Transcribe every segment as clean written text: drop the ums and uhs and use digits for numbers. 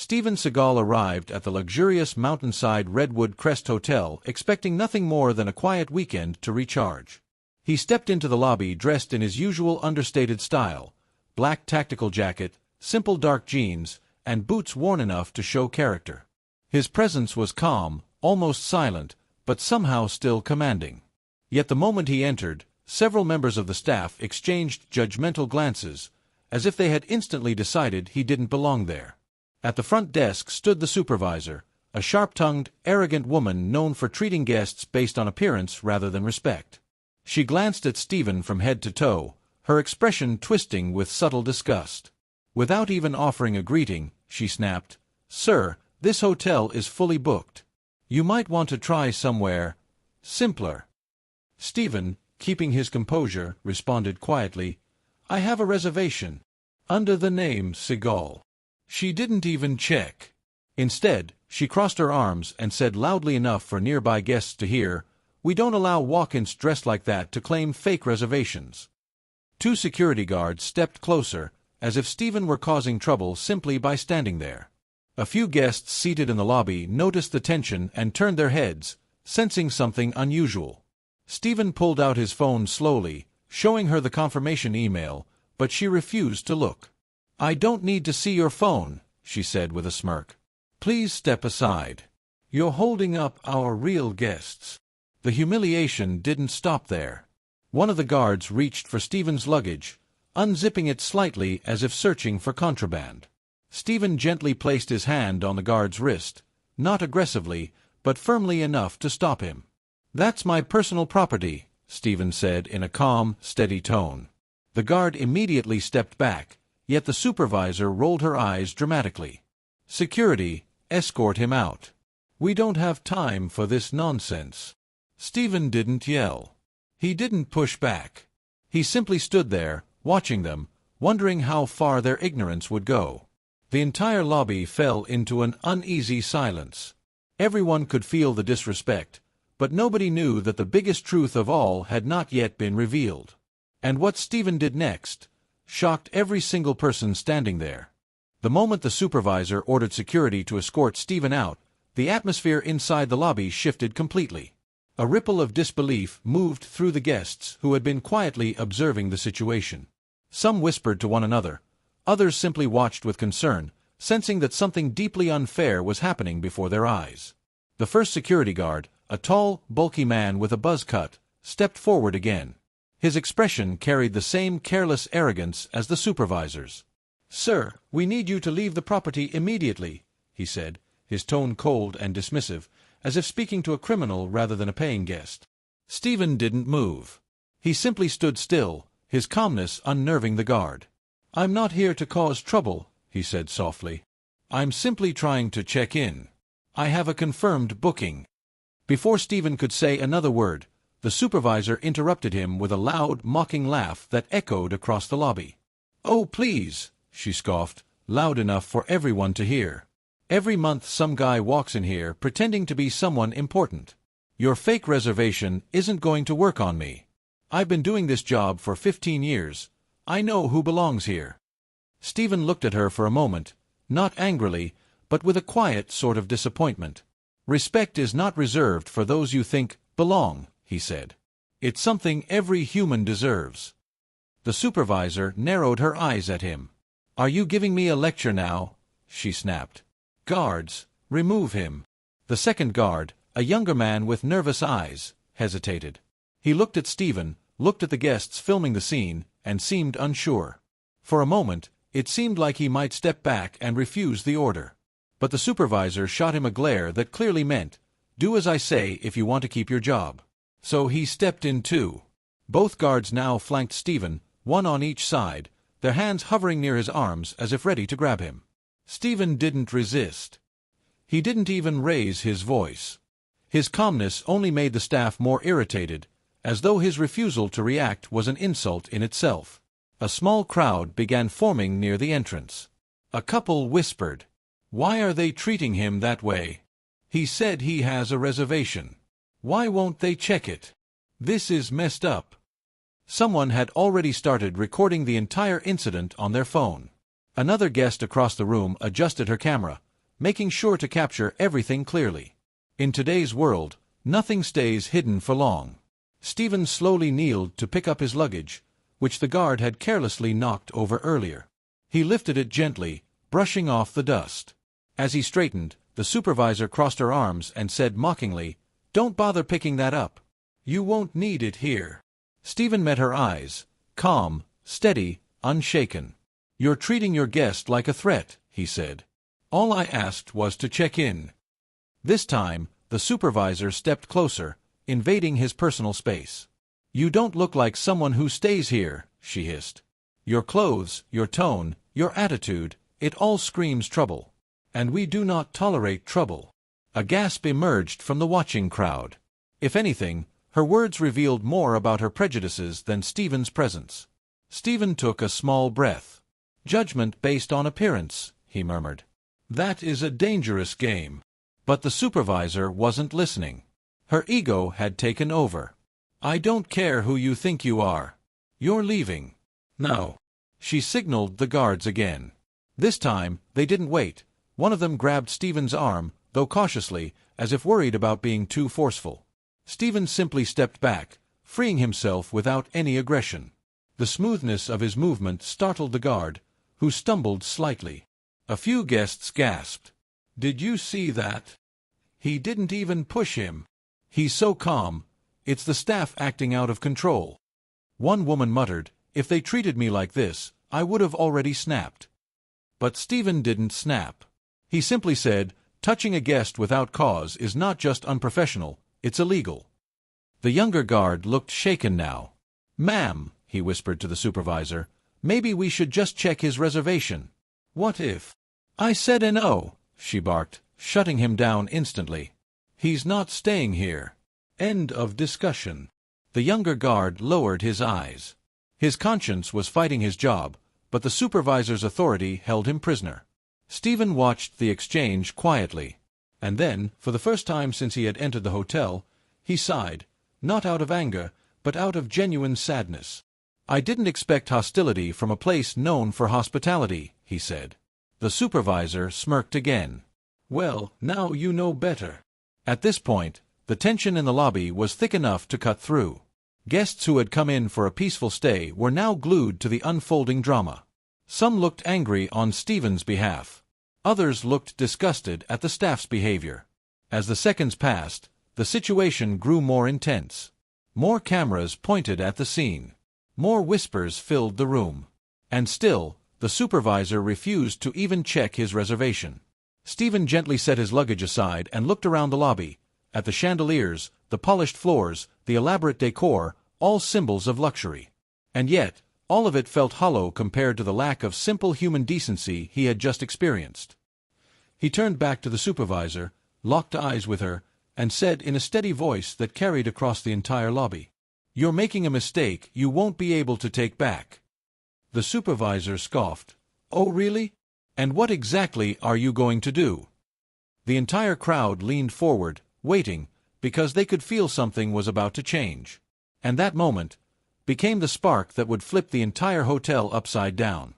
Steven Seagal arrived at the luxurious mountainside Redwood Crest Hotel expecting nothing more than a quiet weekend to recharge. He stepped into the lobby dressed in his usual understated style, black tactical jacket, simple dark jeans, and boots worn enough to show character. His presence was calm, almost silent, but somehow still commanding. Yet the moment he entered, several members of the staff exchanged judgmental glances, as if they had instantly decided he didn't belong there. At the front desk stood the supervisor, a sharp-tongued, arrogant woman known for treating guests based on appearance rather than respect. She glanced at Steven from head to toe, her expression twisting with subtle disgust. Without even offering a greeting, she snapped, "Sir, this hotel is fully booked. You might want to try somewhere simpler." Steven, keeping his composure, responded quietly, "I have a reservation. Under the name Seagal." She didn't even check. Instead, she crossed her arms and said loudly enough for nearby guests to hear, "We don't allow walk-ins dressed like that to claim fake reservations." Two security guards stepped closer, as if Steven were causing trouble simply by standing there. A few guests seated in the lobby noticed the tension and turned their heads, sensing something unusual. Steven pulled out his phone slowly, showing her the confirmation email, but she refused to look. "I don't need to see your phone," she said with a smirk. "Please step aside. You're holding up our real guests." The humiliation didn't stop there. One of the guards reached for Steven's luggage, unzipping it slightly as if searching for contraband. Steven gently placed his hand on the guard's wrist, not aggressively, but firmly enough to stop him. "That's my personal property," Steven said in a calm, steady tone. The guard immediately stepped back, yet the supervisor rolled her eyes dramatically. "Security, escort him out. We don't have time for this nonsense." Steven didn't yell. He didn't push back. He simply stood there, watching them, wondering how far their ignorance would go. The entire lobby fell into an uneasy silence. Everyone could feel the disrespect, but nobody knew that the biggest truth of all had not yet been revealed. And what Steven did next shocked every single person standing there. The moment the supervisor ordered security to escort Steven out, the atmosphere inside the lobby shifted completely. A ripple of disbelief moved through the guests who had been quietly observing the situation. Some whispered to one another, others simply watched with concern, sensing that something deeply unfair was happening before their eyes. The first security guard, a tall, bulky man with a buzz cut, stepped forward again. His expression carried the same careless arrogance as the supervisor's. "Sir, we need you to leave the property immediately," he said, his tone cold and dismissive, as if speaking to a criminal rather than a paying guest. Steven didn't move. He simply stood still, his calmness unnerving the guard. "I'm not here to cause trouble," he said softly. "I'm simply trying to check in. I have a confirmed booking." Before Steven could say another word, the supervisor interrupted him with a loud, mocking laugh that echoed across the lobby. "Oh, please," she scoffed, loud enough for everyone to hear. "Every month some guy walks in here pretending to be someone important. Your fake reservation isn't going to work on me. I've been doing this job for 15 years. I know who belongs here." Steven looked at her for a moment, not angrily, but with a quiet sort of disappointment. "Respect is not reserved for those you think belong," he said. "It's something every human deserves." The supervisor narrowed her eyes at him. "Are you giving me a lecture now?" she snapped. "Guards, remove him." The second guard, a younger man with nervous eyes, hesitated. He looked at Steven, looked at the guests filming the scene, and seemed unsure. For a moment, it seemed like he might step back and refuse the order. But the supervisor shot him a glare that clearly meant, "Do as I say if you want to keep your job." So he stepped in too. Both guards now flanked Steven, one on each side, their hands hovering near his arms as if ready to grab him. Steven didn't resist. He didn't even raise his voice. His calmness only made the staff more irritated, as though his refusal to react was an insult in itself. A small crowd began forming near the entrance. A couple whispered, "Why are they treating him that way? He said he has a reservation. Why won't they check it? This is messed up." Someone had already started recording the entire incident on their phone. Another guest across the room adjusted her camera, making sure to capture everything clearly. In today's world, nothing stays hidden for long. Stephen slowly kneeled to pick up his luggage, which the guard had carelessly knocked over earlier. He lifted it gently, brushing off the dust. As he straightened, the supervisor crossed her arms and said mockingly, "Don't bother picking that up. You won't need it here." Stephen met her eyes, calm, steady, unshaken. "You're treating your guest like a threat," he said. "All I asked was to check in." This time, the supervisor stepped closer, invading his personal space. "You don't look like someone who stays here," she hissed. "Your clothes, your tone, your attitude, it all screams trouble. And we do not tolerate trouble." A gasp emerged from the watching crowd. If anything, her words revealed more about her prejudices than Stephen's presence. Stephen took a small breath. "Judgment based on appearance," he murmured. "That is a dangerous game." But the supervisor wasn't listening. Her ego had taken over. "I don't care who you think you are. You're leaving. Now." She signaled the guards again. This time, they didn't wait. One of them grabbed Stephen's arm, though cautiously, as if worried about being too forceful. Stephen simply stepped back, freeing himself without any aggression. The smoothness of his movement startled the guard, who stumbled slightly. A few guests gasped. "Did you see that? He didn't even push him. He's so calm. It's the staff acting out of control." One woman muttered, "If they treated me like this, I would have already snapped." But Stephen didn't snap. He simply said, "Touching a guest without cause is not just unprofessional, it's illegal." The younger guard looked shaken now. "Ma'am," he whispered to the supervisor, "maybe we should just check his reservation." "What if?" "I said no," she barked, shutting him down instantly. "He's not staying here. End of discussion." The younger guard lowered his eyes. His conscience was fighting his job, but the supervisor's authority held him prisoner. Stephen watched the exchange quietly. And then, for the first time since he had entered the hotel, he sighed, not out of anger, but out of genuine sadness. "I didn't expect hostility from a place known for hospitality," he said. The supervisor smirked again. "Well, now you know better." At this point, the tension in the lobby was thick enough to cut through. Guests who had come in for a peaceful stay were now glued to the unfolding drama. Some looked angry on Stephen's behalf. Others looked disgusted at the staff's behavior. As the seconds passed, the situation grew more intense. More cameras pointed at the scene. More whispers filled the room. And still, the supervisor refused to even check his reservation. Stephen gently set his luggage aside and looked around the lobby, at the chandeliers, the polished floors, the elaborate decor, all symbols of luxury. And yet, all of it felt hollow compared to the lack of simple human decency he had just experienced. He turned back to the supervisor, locked eyes with her, and said in a steady voice that carried across the entire lobby, "You're making a mistake you won't be able to take back." The supervisor scoffed. "Oh, really? And what exactly are you going to do?" The entire crowd leaned forward, waiting, because they could feel something was about to change. And that moment became the spark that would flip the entire hotel upside down.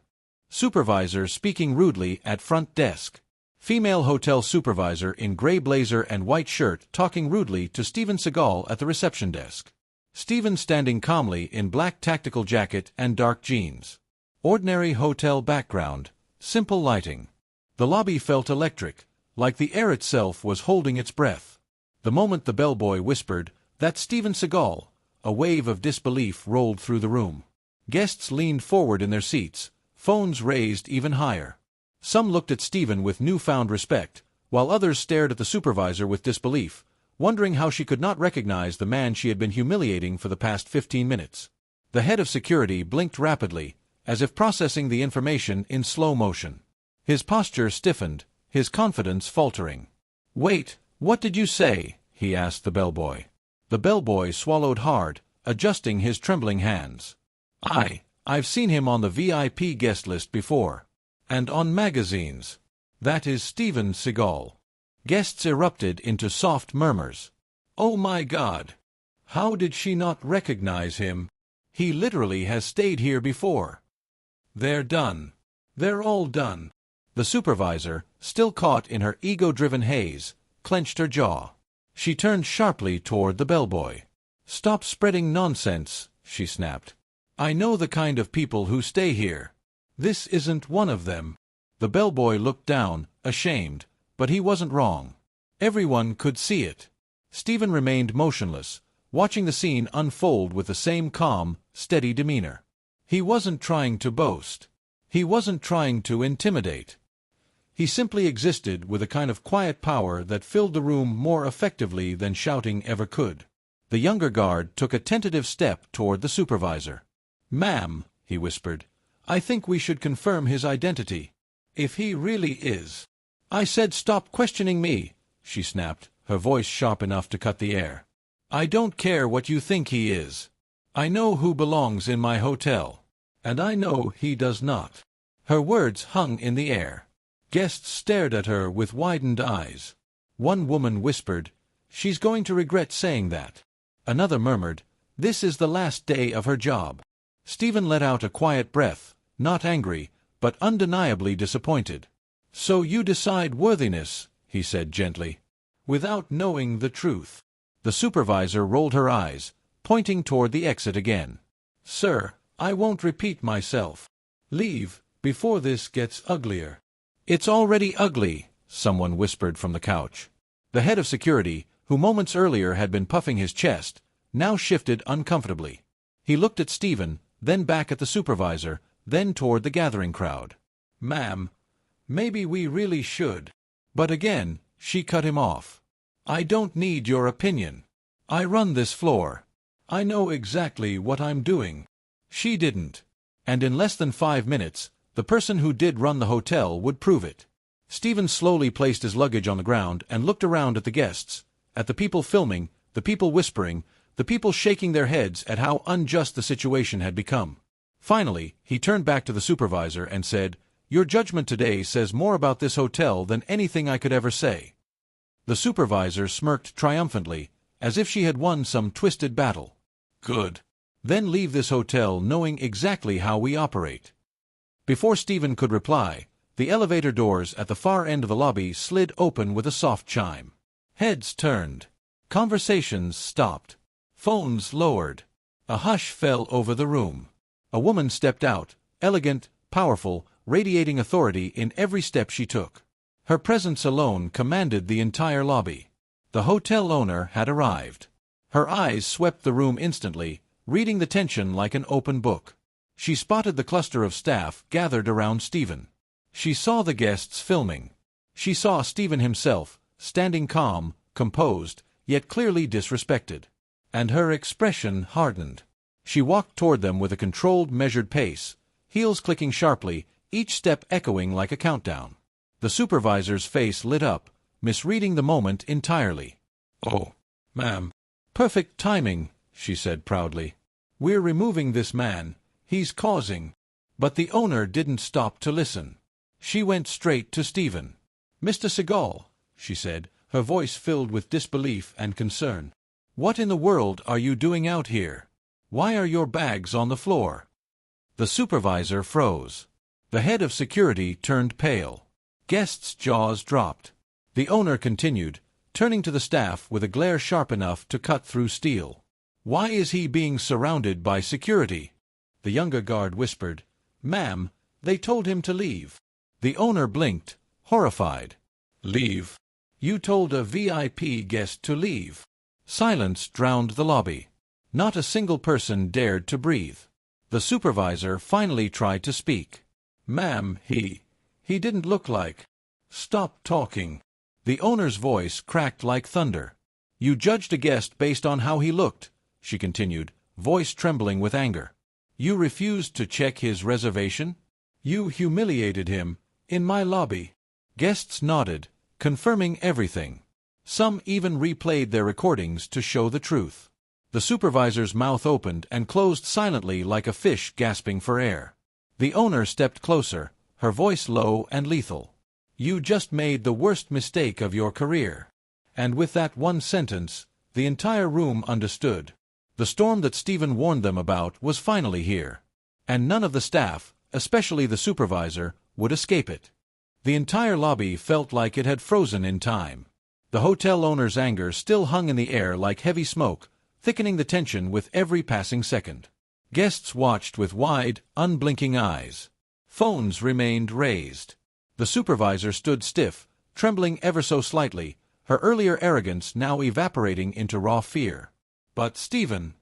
Supervisor speaking rudely at front desk. Female hotel supervisor in gray blazer and white shirt talking rudely to Steven Seagal at the reception desk. Steven standing calmly in black tactical jacket and dark jeans. Ordinary hotel background, simple lighting. The lobby felt electric, like the air itself was holding its breath. The moment the bellboy whispered, "That's Steven Seagal," a wave of disbelief rolled through the room. Guests leaned forward in their seats, phones raised even higher. Some looked at Stephen with newfound respect, while others stared at the supervisor with disbelief, wondering how she could not recognize the man she had been humiliating for the past 15 minutes. The head of security blinked rapidly, as if processing the information in slow motion. His posture stiffened, his confidence faltering. "Wait, what did you say?" he asked the bellboy. The bellboy swallowed hard, adjusting his trembling hands. I've seen him on the VIP guest list before. And on magazines. That is Steven Seagal." Guests erupted into soft murmurs. "Oh my God! How did she not recognize him? He literally has stayed here before." "They're done. They're all done." The supervisor, still caught in her ego-driven haze, clenched her jaw. She turned sharply toward the bellboy. "Stop spreading nonsense," she snapped. "I know the kind of people who stay here. This isn't one of them." The bellboy looked down, ashamed, but he wasn't wrong. Everyone could see it. Stephen remained motionless, watching the scene unfold with the same calm, steady demeanor. He wasn't trying to boast. He wasn't trying to intimidate. He simply existed with a kind of quiet power that filled the room more effectively than shouting ever could. The younger guard took a tentative step toward the supervisor. "Ma'am," he whispered, "I think we should confirm his identity. If he really is—" "I said stop questioning me," she snapped, her voice sharp enough to cut the air. "I don't care what you think he is. I know who belongs in my hotel. And I know he does not." Her words hung in the air. Guests stared at her with widened eyes. One woman whispered, "She's going to regret saying that." Another murmured, "This is the last day of her job." Stephen let out a quiet breath, not angry, but undeniably disappointed. "So you decide worthiness," he said gently, "without knowing the truth." The supervisor rolled her eyes, pointing toward the exit again. "Sir, I won't repeat myself. Leave, before this gets uglier." "It's already ugly," someone whispered from the couch. The head of security, who moments earlier had been puffing his chest, now shifted uncomfortably. He looked at Stephen, then back at the supervisor, then toward the gathering crowd. "Ma'am, maybe we really should." But again, she cut him off. "I don't need your opinion. I run this floor. I know exactly what I'm doing." She didn't. And in less than 5 minutes, the person who did run the hotel would prove it. Stephen slowly placed his luggage on the ground and looked around at the guests, at the people filming, the people whispering, the people shaking their heads at how unjust the situation had become. Finally, he turned back to the supervisor and said, "Your judgment today says more about this hotel than anything I could ever say." The supervisor smirked triumphantly, as if she had won some twisted battle. "Good. Then leave this hotel knowing exactly how we operate." Before Stephen could reply, the elevator doors at the far end of the lobby slid open with a soft chime. Heads turned. Conversations stopped. Phones lowered. A hush fell over the room. A woman stepped out, elegant, powerful, radiating authority in every step she took. Her presence alone commanded the entire lobby. The hotel owner had arrived. Her eyes swept the room instantly, reading the tension like an open book. She spotted the cluster of staff gathered around Stephen. She saw the guests filming. She saw Stephen himself, standing calm, composed, yet clearly disrespected. And her expression hardened. She walked toward them with a controlled, measured pace, heels clicking sharply, each step echoing like a countdown. The supervisor's face lit up, misreading the moment entirely. "Oh, ma'am." "Perfect timing," she said proudly. "We're removing this man. He's causing—" But the owner didn't stop to listen. She went straight to Stephen. "Mr. Seagal," she said, her voice filled with disbelief and concern. "What in the world are you doing out here? Why are your bags on the floor?" The supervisor froze. The head of security turned pale. Guests' jaws dropped. The owner continued, turning to the staff with a glare sharp enough to cut through steel. "Why is he being surrounded by security?" The younger guard whispered, "Ma'am, they told him to leave." The owner blinked, horrified. "Leave? You told a VIP guest to leave." Silence drowned the lobby. Not a single person dared to breathe. The supervisor finally tried to speak. "Ma'am, he didn't look like—" "Stop talking." The owner's voice cracked like thunder. "You judged a guest based on how he looked," she continued, voice trembling with anger. "You refused to check his reservation? You humiliated him, in my lobby." Guests nodded, confirming everything. Some even replayed their recordings to show the truth. The supervisor's mouth opened and closed silently like a fish gasping for air. The owner stepped closer, her voice low and lethal. "You just made the worst mistake of your career." And with that one sentence, the entire room understood. The storm that Stephen warned them about was finally here. And none of the staff, especially the supervisor, would escape it. The entire lobby felt like it had frozen in time. The hotel owner's anger still hung in the air like heavy smoke, thickening the tension with every passing second. Guests watched with wide, unblinking eyes. Phones remained raised. The supervisor stood stiff, trembling ever so slightly, her earlier arrogance now evaporating into raw fear. But Stephen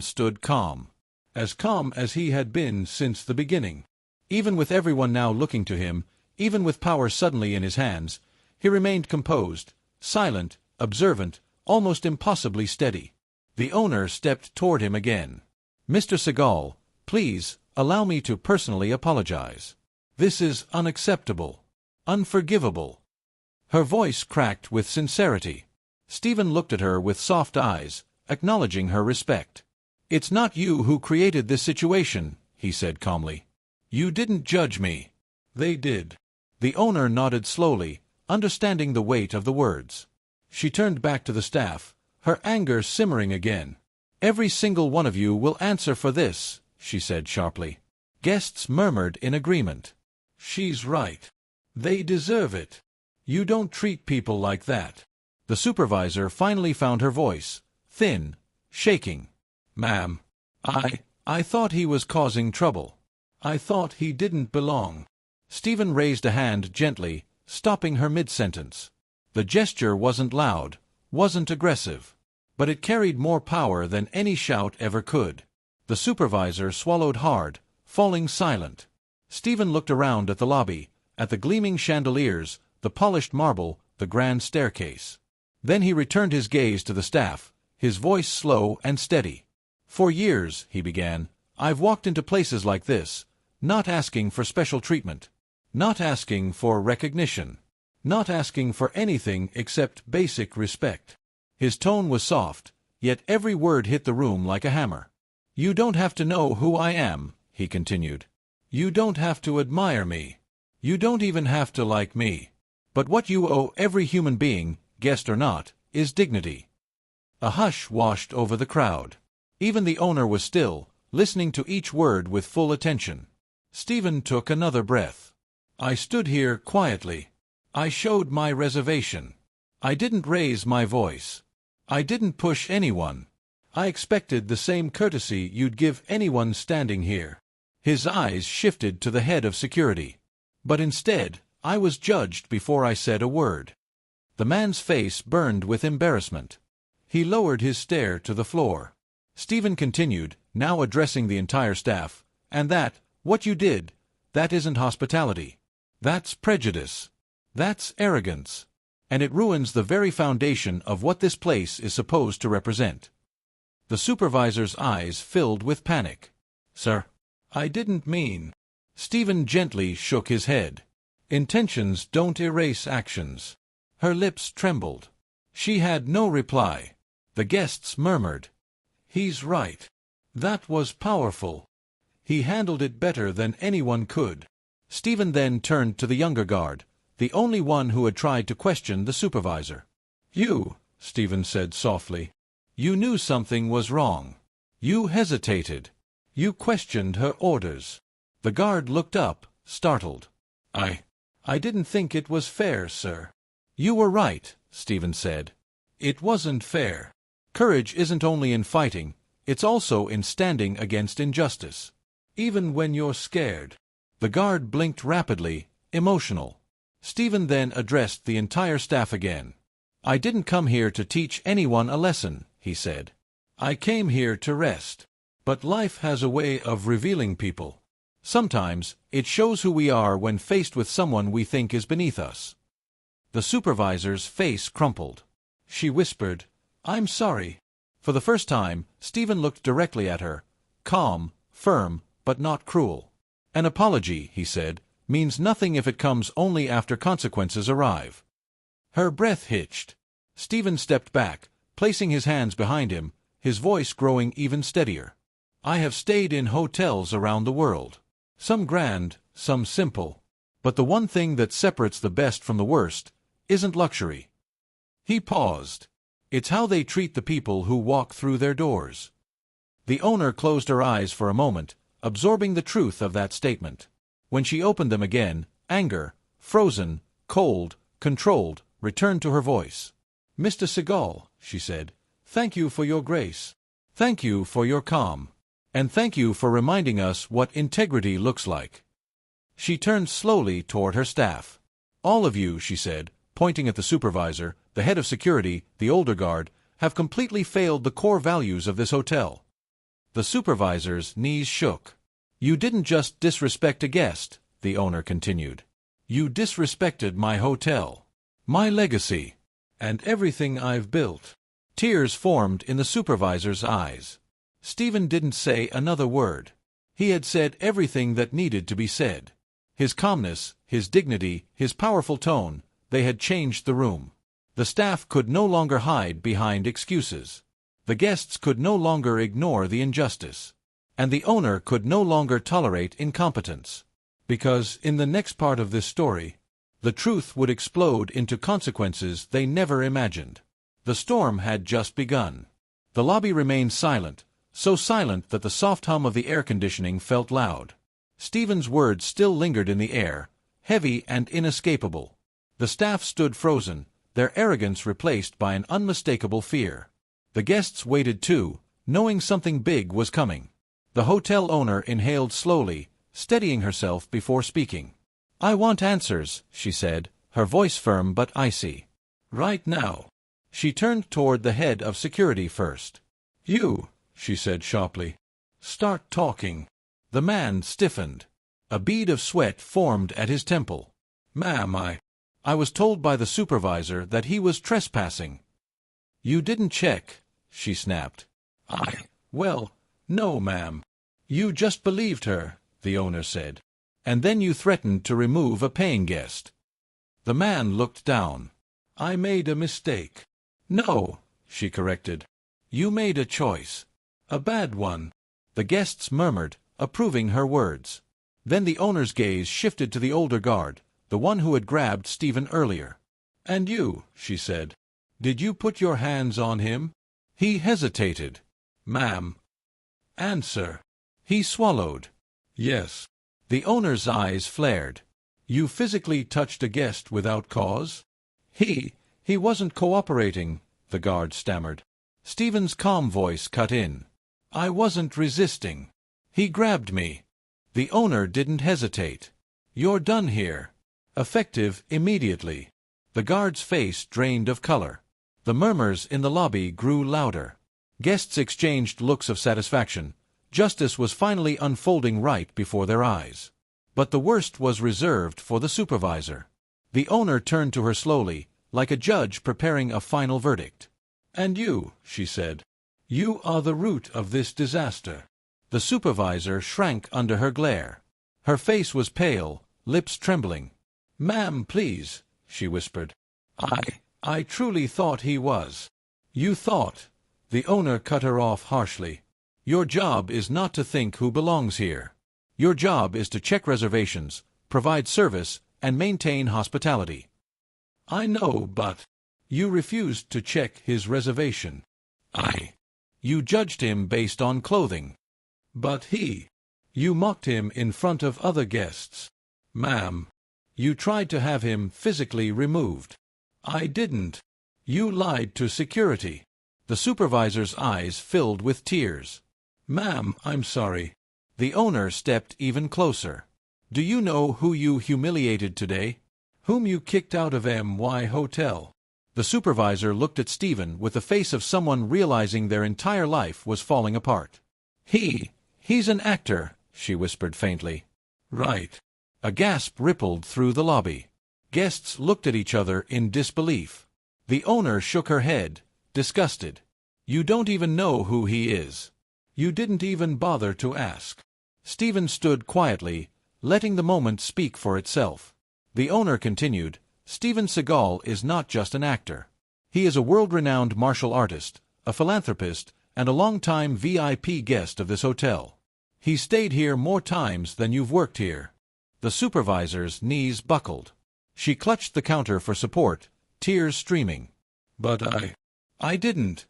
stood calm as he had been since the beginning. Even with everyone now looking to him, even with power suddenly in his hands, he remained composed, silent, observant, almost impossibly steady. The owner stepped toward him again. "Mr. Seagal, please, allow me to personally apologize. This is unacceptable. Unforgivable." Her voice cracked with sincerity. Stephen looked at her with soft eyes, acknowledging her respect. "It's not you who created this situation," he said calmly. "You didn't judge me. They did." The owner nodded slowly, understanding the weight of the words. She turned back to the staff, her anger simmering again. "Every single one of you will answer for this," she said sharply. Guests murmured in agreement. "She's right. They deserve it. You don't treat people like that." The supervisor finally found her voice, thin, shaking. "Ma'am, I thought he was causing trouble. I thought he didn't belong." Stephen raised a hand gently, stopping her mid-sentence. The gesture wasn't loud, wasn't aggressive, but it carried more power than any shout ever could. The supervisor swallowed hard, falling silent. Stephen looked around at the lobby, at the gleaming chandeliers, the polished marble, the grand staircase. Then he returned his gaze to the staff, his voice slow and steady. "For years," he began, "I've walked into places like this, not asking for special treatment, not asking for recognition, not asking for anything except basic respect." His tone was soft, yet every word hit the room like a hammer. "You don't have to know who I am," he continued. "You don't have to admire me. You don't even have to like me. But what you owe every human being, guest or not, is dignity." A hush washed over the crowd. Even the owner was still, listening to each word with full attention. Stephen took another breath. "I stood here quietly. I showed my reservation. I didn't raise my voice. I didn't push anyone. I expected the same courtesy you'd give anyone standing here." His eyes shifted to the head of security. "But instead, I was judged before I said a word." The man's face burned with embarrassment. He lowered his stare to the floor. Stephen continued, now addressing the entire staff, "And what you did, that isn't hospitality. That's prejudice. That's arrogance. And it ruins the very foundation of what this place is supposed to represent." The supervisor's eyes filled with panic. "Sir, I didn't mean." Stephen gently shook his head. "Intentions don't erase actions." Her lips trembled. She had no reply. The guests murmured, "He's right. That was powerful. He handled it better than anyone could." Stephen then turned to the younger guard, the only one who had tried to question the supervisor. "You," Stephen said softly, "you knew something was wrong. You hesitated. You questioned her orders." The guard looked up, startled. I didn't think it was fair, sir." "You were right," Stephen said. "It wasn't fair. Courage isn't only in fighting, it's also in standing against injustice. Even when you're scared." The guard blinked rapidly, emotional. Stephen then addressed the entire staff again. "I didn't come here to teach anyone a lesson," he said. "I came here to rest. But life has a way of revealing people. Sometimes, it shows who we are when faced with someone we think is beneath us." The supervisor's face crumpled. She whispered, "I'm sorry." For the first time, Stephen looked directly at her, calm, firm, but not cruel. "An apology," he said, "means nothing if it comes only after consequences arrive." Her breath hitched. Stephen stepped back, placing his hands behind him, his voice growing even steadier. "I have stayed in hotels around the world. Some grand, some simple. But the one thing that separates the best from the worst isn't luxury." He paused. "It's how they treat the people who walk through their doors." The owner closed her eyes for a moment, absorbing the truth of that statement. When she opened them again, anger, frozen, cold, controlled, returned to her voice. "Mr. Seagal," she said, "thank you for your grace. Thank you for your calm. And thank you for reminding us what integrity looks like." She turned slowly toward her staff. "All of you," she said, pointing at the supervisor, the head of security, the older guard, "have completely failed the core values of this hotel." The supervisor's knees shook. "You didn't just disrespect a guest," the owner continued. "You disrespected my hotel, my legacy, and everything I've built." Tears formed in the supervisor's eyes. Stephen didn't say another word. He had said everything that needed to be said. His calmness, his dignity, his powerful tone, they had changed the room. The staff could no longer hide behind excuses. The guests could no longer ignore the injustice. And the owner could no longer tolerate incompetence. Because, in the next part of this story, the truth would explode into consequences they never imagined. The storm had just begun. The lobby remained silent, so silent that the soft hum of the air conditioning felt loud. Stephen's words still lingered in the air, heavy and inescapable. The staff stood frozen, their arrogance replaced by an unmistakable fear. The guests waited too, knowing something big was coming. The hotel owner inhaled slowly, steadying herself before speaking. "I want answers," she said, her voice firm but icy. "Right now." She turned toward the head of security first. "You," she said sharply, "start talking." The man stiffened. A bead of sweat formed at his temple. "Ma'am, I was told by the supervisor that he was trespassing." "You didn't check," she snapped. Well, no, ma'am. You just believed her," the owner said. "And then you threatened to remove a paying guest." The man looked down. "I made a mistake." "No," she corrected. "You made a choice. A bad one." The guests murmured, approving her words. Then the owner's gaze shifted to the older guard, the one who had grabbed Stephen earlier. "And you," she said. "Did you put your hands on him?" He hesitated. "Ma'am." "Answer." He swallowed. "Yes." The owner's eyes flared. "You physically touched a guest without cause?" He wasn't cooperating," the guard stammered. Stephen's calm voice cut in. "I wasn't resisting. He grabbed me." The owner didn't hesitate. "You're done here. Effective immediately." The guard's face drained of color. The murmurs in the lobby grew louder. Guests exchanged looks of satisfaction. Justice was finally unfolding right before their eyes. But the worst was reserved for the supervisor. The owner turned to her slowly, like a judge preparing a final verdict. "And you," she said. "You are the root of this disaster." The supervisor shrank under her glare. Her face was pale, lips trembling. "Ma'am, please," she whispered. I truly thought he was." "You thought?" The owner cut her off harshly. "Your job is not to think who belongs here. Your job is to check reservations, provide service, and maintain hospitality." "I know, but—" "You refused to check his reservation." "You judged him based on clothing." "But you mocked him in front of other guests." "Ma'am." "You tried to have him physically removed." "I didn't." "You lied to security." The supervisor's eyes filled with tears. "Ma'am, I'm sorry." The owner stepped even closer. "Do you know who you humiliated today? Whom you kicked out of MY Hotel?" The supervisor looked at Stephen with the face of someone realizing their entire life was falling apart. He's an actor," she whispered faintly. "Right." A gasp rippled through the lobby. Guests looked at each other in disbelief. The owner shook her head, disgusted. "You don't even know who he is. You didn't even bother to ask." Stephen stood quietly, letting the moment speak for itself. The owner continued, "Steven Seagal is not just an actor. He is a world-renowned martial artist, a philanthropist, and a long-time VIP guest of this hotel. He's stayed here more times than you've worked here." The supervisor's knees buckled. She clutched the counter for support, tears streaming. "But I didn't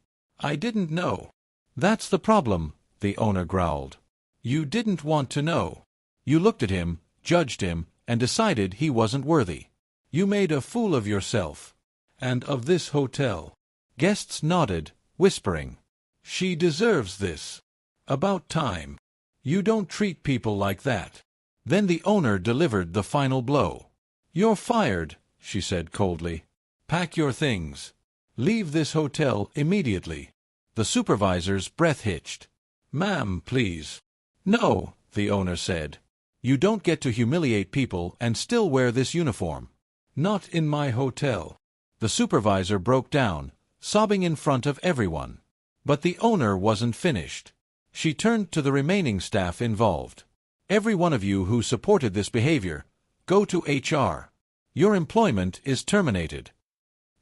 know." "That's the problem," the owner growled. "You didn't want to know. You looked at him, judged him, and decided he wasn't worthy. You made a fool of yourself. And of this hotel. Guests nodded, whispering. She deserves this. About time. You don't treat people like that. Then the owner delivered the final blow. You're fired, she said coldly. Pack your things. Leave this hotel immediately. The supervisor's breath hitched. Ma'am, please. No, the owner said. You don't get to humiliate people and still wear this uniform. Not in my hotel. The supervisor broke down, sobbing in front of everyone. But the owner wasn't finished. She turned to the remaining staff involved. Every one of you who supported this behavior, go to HR. Your employment is terminated.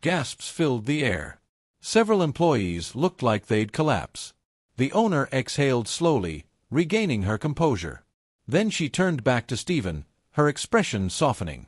Gasps filled the air. Several employees looked like they'd collapse. The owner exhaled slowly, regaining her composure. Then she turned back to Stephen, her expression softening.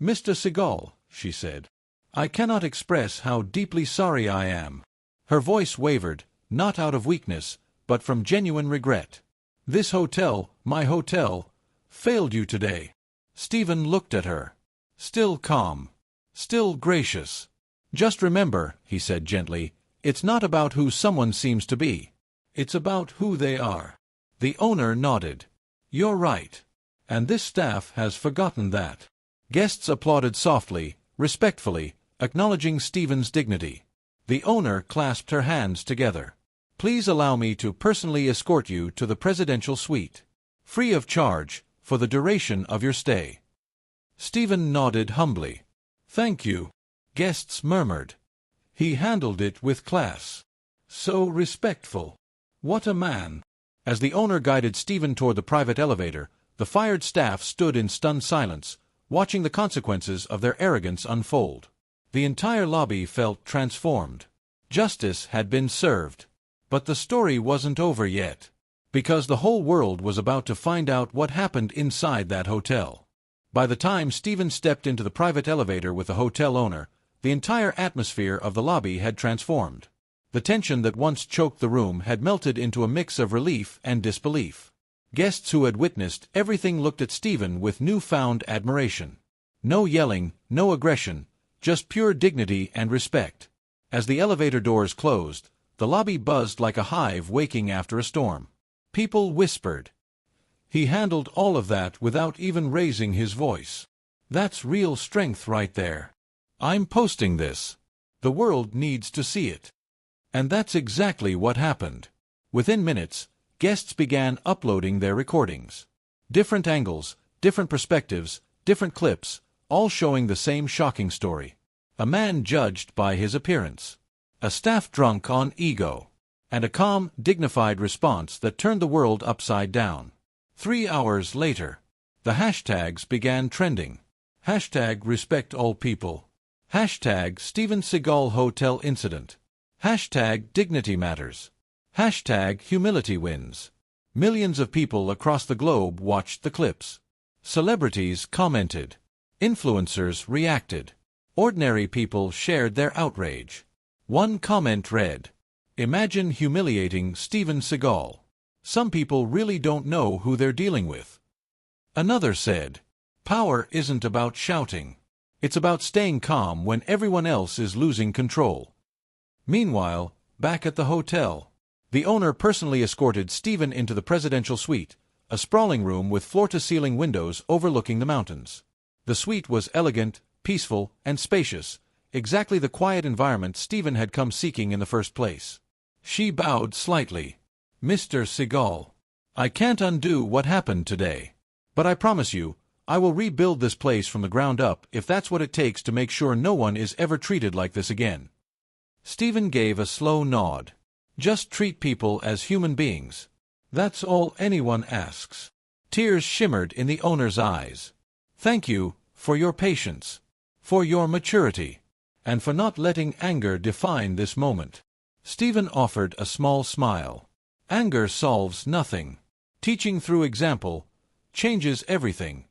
Mr. Seagal, she said, I cannot express how deeply sorry I am. Her voice wavered, not out of weakness, but from genuine regret. This hotel, my hotel, failed you today. Stephen looked at her. Still calm. Still gracious. Just remember, he said gently, it's not about who someone seems to be. It's about who they are. The owner nodded. You're right. And this staff has forgotten that. Guests applauded softly, respectfully, acknowledging Stephen's dignity. The owner clasped her hands together. Please allow me to personally escort you to the presidential suite. Free of charge, for the duration of your stay. Stephen nodded humbly. Thank you. Guests murmured. He handled it with class. So respectful. What a man. As the owner guided Stephen toward the private elevator, the fired staff stood in stunned silence, watching the consequences of their arrogance unfold. The entire lobby felt transformed. Justice had been served. But the story wasn't over yet. Because the whole world was about to find out what happened inside that hotel. By the time Stephen stepped into the private elevator with the hotel owner, the entire atmosphere of the lobby had transformed. The tension that once choked the room had melted into a mix of relief and disbelief. Guests who had witnessed everything looked at Stephen with newfound admiration. No yelling, no aggression, just pure dignity and respect. As the elevator doors closed, the lobby buzzed like a hive waking after a storm. People whispered. He handled all of that without even raising his voice. That's real strength right there. I'm posting this. The world needs to see it. And that's exactly what happened. Within minutes, guests began uploading their recordings. Different angles, different perspectives, different clips, all showing the same shocking story. A man judged by his appearance. A staff drunk on ego. And a calm, dignified response that turned the world upside down. 3 hours later, the hashtags began trending. Hashtag respect all people. Hashtag Steven Seagal Hotel Incident. Hashtag dignity matters. Hashtag humility wins. Millions of people across the globe watched the clips. Celebrities commented. Influencers reacted. Ordinary people shared their outrage. One comment read, "Imagine humiliating Steven Seagal. Some people really don't know who they're dealing with." Another said, "Power isn't about shouting. It's about staying calm when everyone else is losing control." Meanwhile, back at the hotel, the owner personally escorted Stephen into the presidential suite, a sprawling room with floor-to-ceiling windows overlooking the mountains. The suite was elegant, peaceful, and spacious, exactly the quiet environment Stephen had come seeking in the first place. She bowed slightly. "Mr. Seagal, I can't undo what happened today. But I promise you, I will rebuild this place from the ground up if that's what it takes to make sure no one is ever treated like this again." Stephen gave a slow nod. "Just treat people as human beings. That's all anyone asks." Tears shimmered in the owner's eyes. "Thank you for your patience, for your maturity, and for not letting anger define this moment." Stephen offered a small smile. Anger solves nothing. Teaching through example changes everything.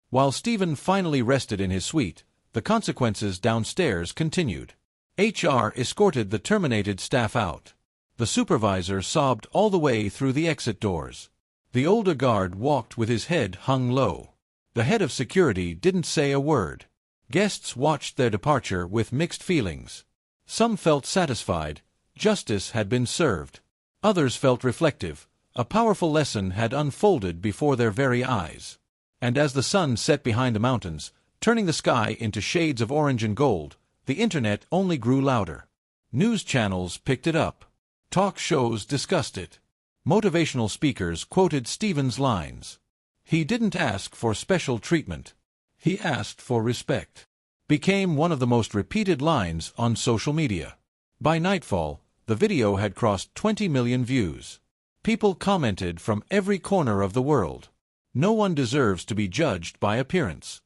While Stephen finally rested in his suite, the consequences downstairs continued. HR escorted the terminated staff out. The supervisor sobbed all the way through the exit doors. The older guard walked with his head hung low. The head of security didn't say a word. Guests watched their departure with mixed feelings. Some felt satisfied, justice had been served. Others felt reflective, a powerful lesson had unfolded before their very eyes. And as the sun set behind the mountains, turning the sky into shades of orange and gold, the internet only grew louder. News channels picked it up. Talk shows discussed it. Motivational speakers quoted Stephen's lines. He didn't ask for special treatment. He asked for respect. Became one of the most repeated lines on social media. By nightfall, the video had crossed 20 million views. People commented from every corner of the world. No one deserves to be judged by appearance.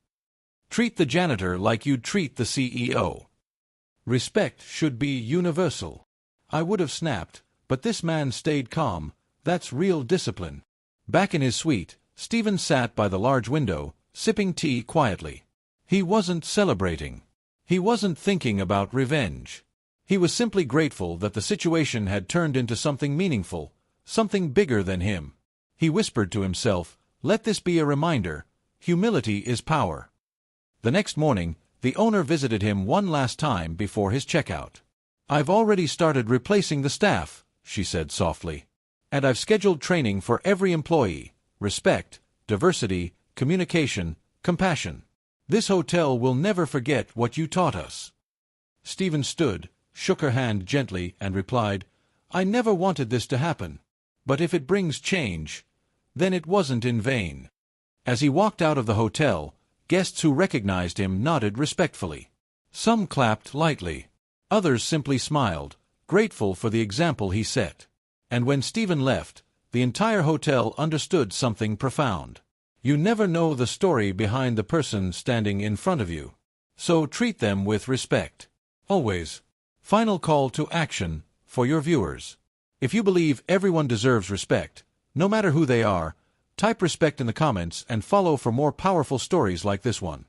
Treat the janitor like you'd treat the CEO. Respect should be universal. I would have snapped, but this man stayed calm. That's real discipline. Back in his suite, Stephen sat by the large window, sipping tea quietly. He wasn't celebrating. He wasn't thinking about revenge. He was simply grateful that the situation had turned into something meaningful, something bigger than him. He whispered to himself, "Let this be a reminder, humility is power." The next morning, the owner visited him one last time before his checkout. "I've already started replacing the staff," she said softly. "And I've scheduled training for every employee. Respect, diversity, communication, compassion. This hotel will never forget what you taught us." Stephen stood, shook her hand gently, and replied, "I never wanted this to happen. But if it brings change, then it wasn't in vain." As he walked out of the hotel, guests who recognized him nodded respectfully. Some clapped lightly. Others simply smiled, grateful for the example he set. And when Stephen left, the entire hotel understood something profound. You never know the story behind the person standing in front of you. So treat them with respect. Always. Final call to action for your viewers. If you believe everyone deserves respect, no matter who they are, type respect in the comments and follow for more powerful stories like this one.